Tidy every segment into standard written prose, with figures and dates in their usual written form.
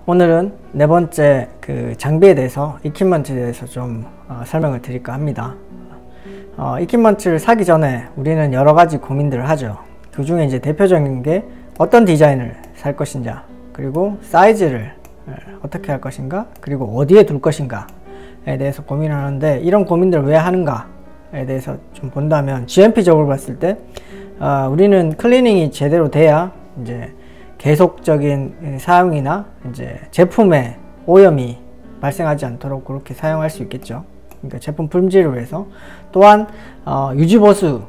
오늘은 네 번째 그 장비에 대해서 이퀴먼트에 대해서 좀 설명을 드릴까 합니다. 이퀴먼트를 사기 전에 우리는 여러 가지 고민들을 하죠. 그 중에 이제 대표적인 게 어떤 디자인을 살 것인가, 그리고 사이즈를 어떻게 할 것인가, 그리고 어디에 둘 것인가에 대해서 고민을 하는데, 이런 고민들을 왜 하는가에 대해서 좀 본다면, GMP적으로 봤을 때 우리는 클리닝이 제대로 돼야 이제 계속적인 사용이나 이제 제품에 오염이 발생하지 않도록 그렇게 사용할 수 있겠죠. 그러니까 제품 품질을 위해서. 또한 유지보수가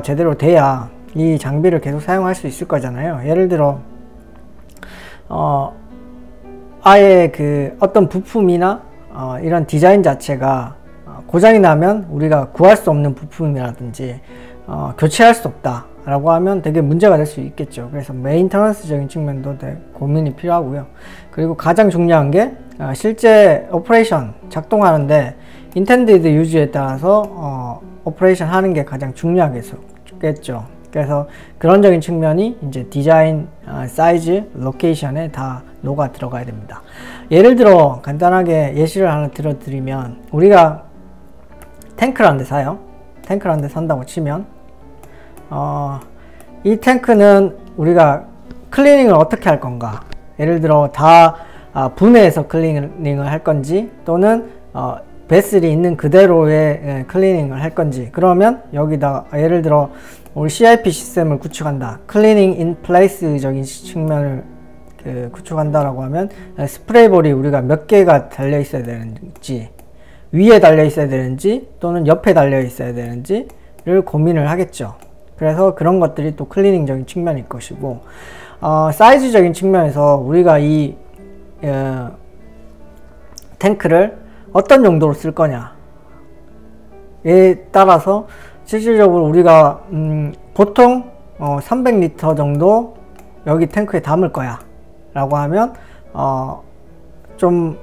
제대로 돼야 이 장비를 계속 사용할 수 있을 거잖아요. 예를 들어 아예 그 어떤 부품이나 이런 디자인 자체가 고장이 나면 우리가 구할 수 없는 부품이라든지 교체할 수 없다 라고 하면 되게 문제가 될 수 있겠죠. 그래서 메인터넌스적인 측면도 되게 고민이 필요하고요. 그리고 가장 중요한 게 실제 오퍼레이션 작동하는데 인텐디드 유즈에 따라서 오퍼레이션 하는 게 가장 중요하겠죠. 그래서 그런적인 측면이 이제 디자인, 사이즈, 로케이션에 다 녹아 들어가야 됩니다. 예를 들어 간단하게 예시를 하나 들어드리면, 우리가 탱크를 한 대 사요. 탱크를 한 대 산다고 치면 이 탱크는 우리가 클리닝을 어떻게 할 건가, 예를 들어 다 분해해서 클리닝을 할 건지, 또는 베슬이 있는 그대로의 클리닝을 할 건지. 그러면 여기다 예를 들어 우리 CIP 시스템을 구축한다, 클리닝 인 플레이스적인 측면을 구축한다 라고 하면, 스프레이볼이 우리가 몇 개가 달려 있어야 되는지, 위에 달려 있어야 되는지 또는 옆에 달려 있어야 되는지를 고민을 하겠죠. 그래서 그런 것들이 또 클리닝적인 측면일 것이고, 사이즈적인 측면에서 우리가 이 탱크를 어떤 용도로 쓸 거냐에 따라서 실질적으로 우리가 보통 300리터 정도 여기 탱크에 담을 거야 라고 하면 좀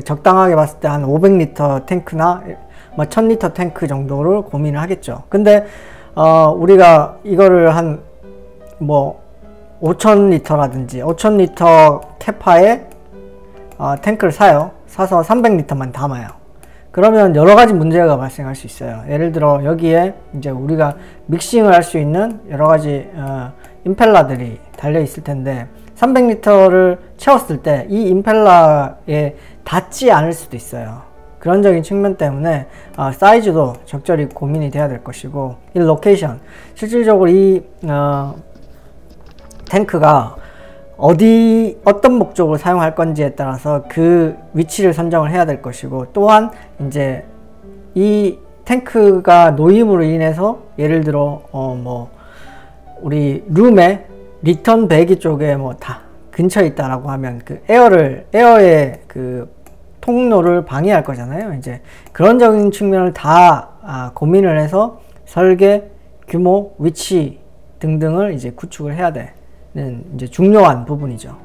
적당하게 봤을 때 한 500리터 탱크나 1000리터 탱크 정도를 고민을 하겠죠. 근데 우리가 이거를 한 5000리터라든지 5000리터 캐파의 탱크를 사서 300리터만 담아요. 그러면 여러가지 문제가 발생할 수 있어요. 예를 들어 여기에 이제 우리가 믹싱을 할 수 있는 여러가지 임펠러들이 달려 있을 텐데, 300리터를 채웠을 때 이 임펠러에 닿지 않을 수도 있어요. 그런적인 측면 때문에 사이즈도 적절히 고민이 돼야 될 것이고, 이 로케이션, 실질적으로 이 탱크가 어떤 목적으로 사용할 건지에 따라서 그 위치를 선정을 해야 될 것이고, 또한 이제 이 탱크가 노임으로 인해서 예를 들어 우리 룸에 리턴 배기 쪽에 다 근처에 있다라고 하면 그 에어의 그 통로를 방해할 거잖아요. 이제 그런적인 측면을 다 고민을 해서 설계, 규모, 위치 등등을 이제 구축을 해야 되는 이제 중요한 부분이죠.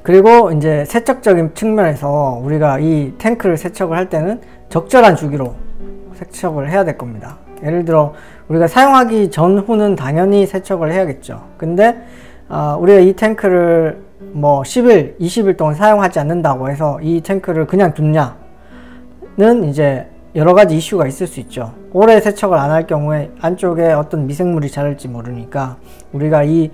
그리고 이제 세척적인 측면에서 우리가 이 탱크를 세척을 할 때는 적절한 주기로 세척을 해야 될 겁니다. 예를 들어 우리가 사용하기 전후는 당연히 세척을 해야겠죠. 근데 우리가 이 탱크를 10일, 20일 동안 사용하지 않는다고 해서 이 탱크를 그냥 뒀냐는 이제 여러가지 이슈가 있을 수 있죠. 오래 세척을 안 할 경우에 안쪽에 어떤 미생물이 자랄지 모르니까 우리가 이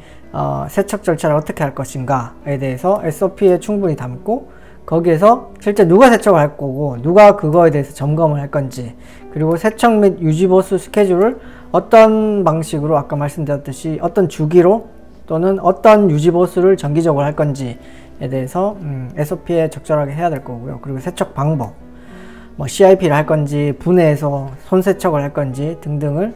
세척 절차를 어떻게 할 것인가에 대해서 SOP에 충분히 담고, 거기에서 실제 누가 세척을 할 거고 누가 그거에 대해서 점검을 할 건지, 그리고 세척 및 유지보수 스케줄을 어떤 방식으로 아까 말씀드렸듯이 어떤 주기로 또는 어떤 유지보수를 정기적으로 할 건지에 대해서 SOP에 적절하게 해야 될 거고요. 그리고 세척 방법, CIP를 할 건지 분해해서 손세척을 할 건지 등등을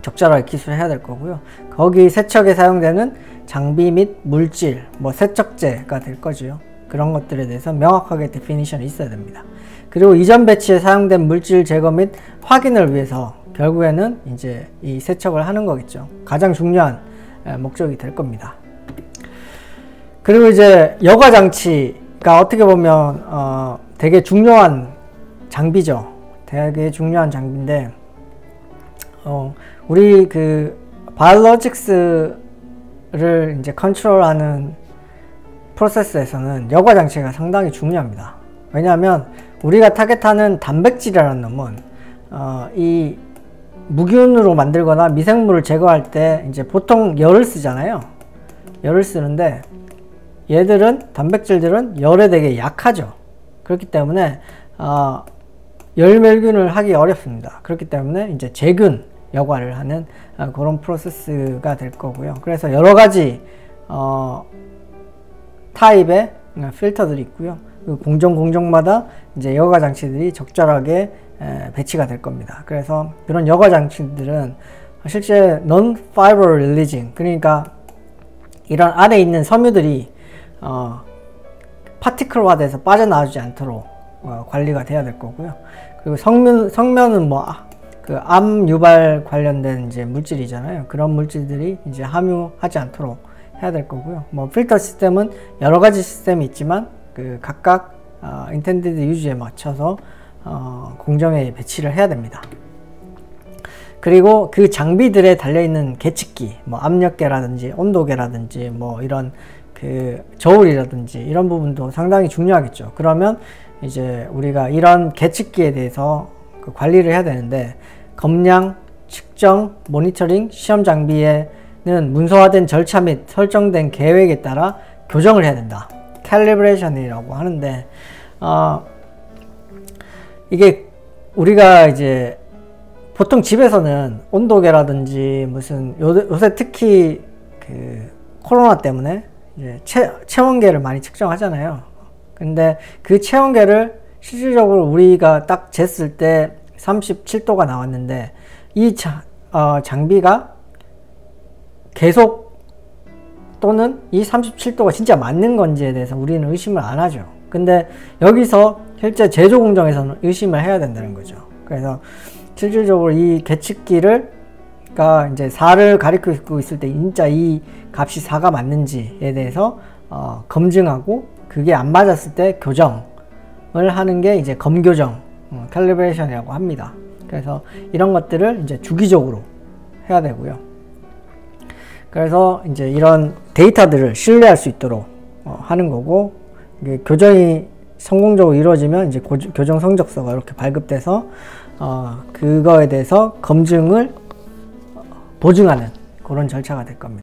적절하게 기술해야 될 거고요. 거기 세척에 사용되는 장비 및 물질, 세척제가 될 거죠. 그런 것들에 대해서 명확하게 데피니션이 있어야 됩니다. 그리고 이전 배치에 사용된 물질 제거 및 확인을 위해서 결국에는 이제 이 세척을 하는 거겠죠. 가장 중요한 목적이 될 겁니다. 그리고 이제 여과 장치가 어떻게 보면 되게 중요한 장비죠. 되게 중요한 장비인데, 우리 그 바이올로직스를 이제 컨트롤하는 프로세스에서는 여과 장치가 상당히 중요합니다. 왜냐하면 우리가 타겟하는 단백질이라는 놈은 이 무균으로 만들거나 미생물을 제거할 때 이제 보통 열을 쓰잖아요. 열을 쓰는데 얘들은, 단백질들은 열에 되게 약하죠. 그렇기 때문에 열멸균을 하기 어렵습니다. 그렇기 때문에 이제 제균 여과를 하는 그런 프로세스가 될 거고요. 그래서 여러 가지 타입의 필터들이 있고요. 그 공정마다 이제 여과 장치들이 적절하게 배치가 될 겁니다. 그래서 그런 여과 장치들은 실제 non-fiber releasing, 그러니까 이런 안에 있는 섬유들이 파티클화돼서 빠져나오지 않도록 관리가 돼야 될 거고요. 그리고 성면은 뭐 그 암 유발 관련된 이제 물질이잖아요. 그런 물질들이 이제 함유하지 않도록 해야 될 거고요. 뭐 필터 시스템은 여러 가지 시스템이 있지만 그 각각 인텐디드 유즈에 맞춰서 공정에 배치를 해야 됩니다. 그리고 그 장비들에 달려있는 계측기, 뭐 압력계라든지 온도계라든지 뭐 이런 그 저울이라든지 이런 부분도 상당히 중요하겠죠. 그러면 이제 우리가 이런 계측기에 대해서 그 관리를 해야 되는데, 검량, 측정, 모니터링, 시험 장비에는 문서화된 절차 및 설정된 계획에 따라 교정을 해야 된다. 캘리브레이션이라고 하는데, 이게 우리가 이제 보통 집에서는 온도계라든지 무슨 요새 특히 그 코로나 때문에 이제 체온계를 많이 측정하잖아요. 근데 그 체온계를 실질적으로 우리가 딱 쟀을 때 37도가 나왔는데 이 장비가 계속 또는 이 37도가 진짜 맞는 건지에 대해서 우리는 의심을 안 하죠. 근데 여기서 실제 제조 공정에서는 의심을 해야 된다는 거죠. 그래서 실질적으로 이 계측기가 이제 4를 가리키고 있을 때 진짜 이 값이 4가 맞는지에 대해서 검증하고, 그게 안 맞았을 때 교정을 하는 게 이제 검교정, 캘리브레이션이라고 합니다. 그래서 이런 것들을 이제 주기적으로 해야 되고요. 그래서 이제 이런 데이터들을 신뢰할 수 있도록 하는 거고, 이게 교정이 성공적으로 이루어지면 이제 교정 성적서가 이렇게 발급돼서 그거에 대해서 검증을 보증하는 그런 절차가 될 겁니다.